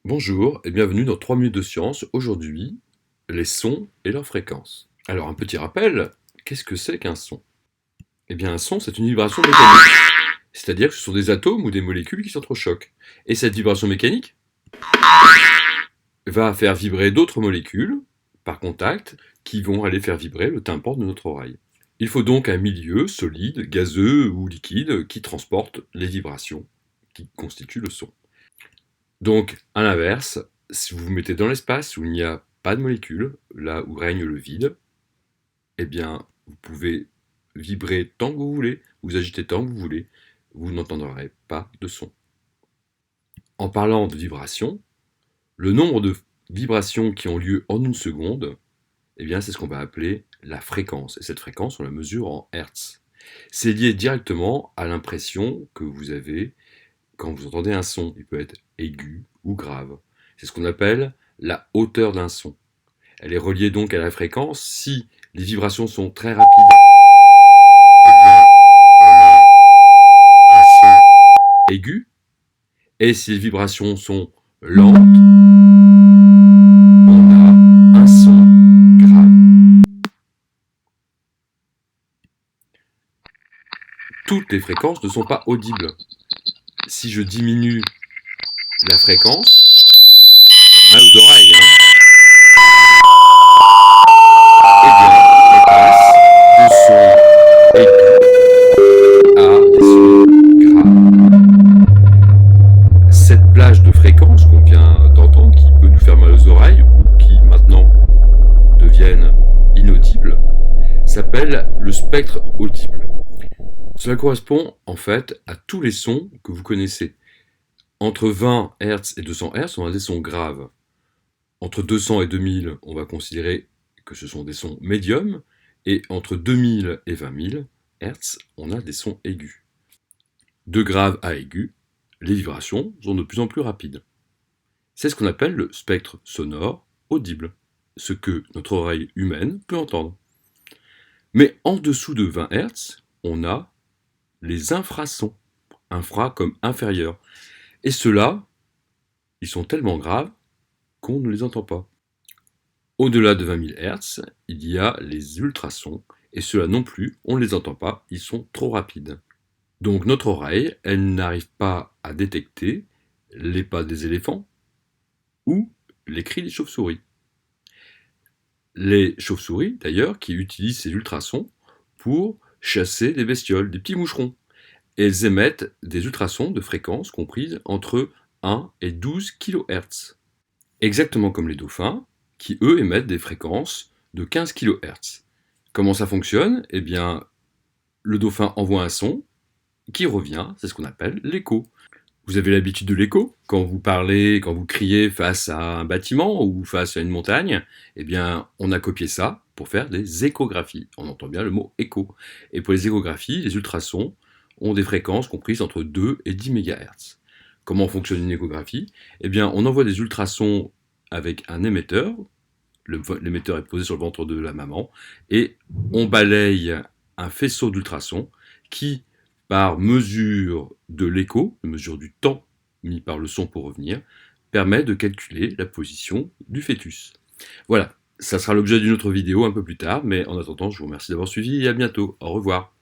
Bonjour et bienvenue dans 3 minutes de science. Aujourd'hui, les sons et leurs fréquences. Alors un petit rappel, qu'est-ce que c'est qu'un son? Eh bien un son c'est une vibration mécanique, c'est-à-dire que ce sont des atomes ou des molécules qui s'entrechoquent. Et cette vibration mécanique va faire vibrer d'autres molécules par contact qui vont aller faire vibrer le tympan de notre oreille. Il faut donc un milieu solide, gazeux ou liquide qui transporte les vibrations qui constituent le son. Donc, à l'inverse, si vous vous mettez dans l'espace où il n'y a pas de molécules, là où règne le vide, eh bien, vous pouvez vibrer tant que vous voulez, vous agiter tant que vous voulez, vous n'entendrez pas de son. En parlant de vibrations, le nombre de vibrations qui ont lieu en une seconde, eh bien, c'est ce qu'on va appeler la fréquence. Et cette fréquence, on la mesure en Hertz. C'est lié directement à l'impression que vous avez quand vous entendez un son. Il peut être aigu ou grave. C'est ce qu'on appelle la hauteur d'un son. Elle est reliée donc à la fréquence. Si les vibrations sont très rapides, eh bien, on a un son aigu. Et si les vibrations sont lentes, on a un son grave. Toutes les fréquences ne sont pas audibles. Si je diminue la fréquence, mal aux oreilles, eh bien, on passe de sons aigus à des sons graves. Cette plage de fréquences qu'on vient d'entendre, qui peut nous faire mal aux oreilles, ou qui maintenant deviennent inaudibles, s'appelle le spectre audible. Cela correspond en fait à tous les sons que vous connaissez. Entre 20 Hz et 200 Hz, on a des sons graves. Entre 200 et 2000, on va considérer que ce sont des sons médiums. Et entre 2000 et 20 000 Hz, on a des sons aigus. De grave à aigu, les vibrations sont de plus en plus rapides. C'est ce qu'on appelle le spectre sonore audible, ce que notre oreille humaine peut entendre. Mais en dessous de 20 Hz, on a les infrasons, infra comme inférieur. Et ceux-là, ils sont tellement graves qu'on ne les entend pas. Au-delà de 20 000 Hz, il y a les ultrasons, et ceux-là non plus, on ne les entend pas, ils sont trop rapides. Donc notre oreille, elle n'arrive pas à détecter les pas des éléphants ou les cris des chauves-souris. Les chauves-souris, d'ailleurs, qui utilisent ces ultrasons pour chasser des bestioles, des petits moucherons. Et elles émettent des ultrasons de fréquence comprises entre 1 et 12 kHz. Exactement comme les dauphins, qui eux émettent des fréquences de 15 kHz. Comment ça fonctionne? Eh bien, le dauphin envoie un son qui revient, c'est ce qu'on appelle l'écho. Vous avez l'habitude de l'écho? Quand vous parlez, quand vous criez face à un bâtiment ou face à une montagne, eh bien, on a copié ça pour faire des échographies. On entend bien le mot écho. Et pour les échographies, les ultrasons ont des fréquences comprises entre 2 et 10 MHz. Comment fonctionne une échographie? Eh bien, on envoie des ultrasons avec un émetteur. L'émetteur est posé sur le ventre de la maman. Et on balaye un faisceau d'ultrasons qui, par mesure de l'écho, mesure du temps mis par le son pour revenir, permet de calculer la position du fœtus. Voilà, ça sera l'objet d'une autre vidéo un peu plus tard, mais en attendant, je vous remercie d'avoir suivi et à bientôt. Au revoir.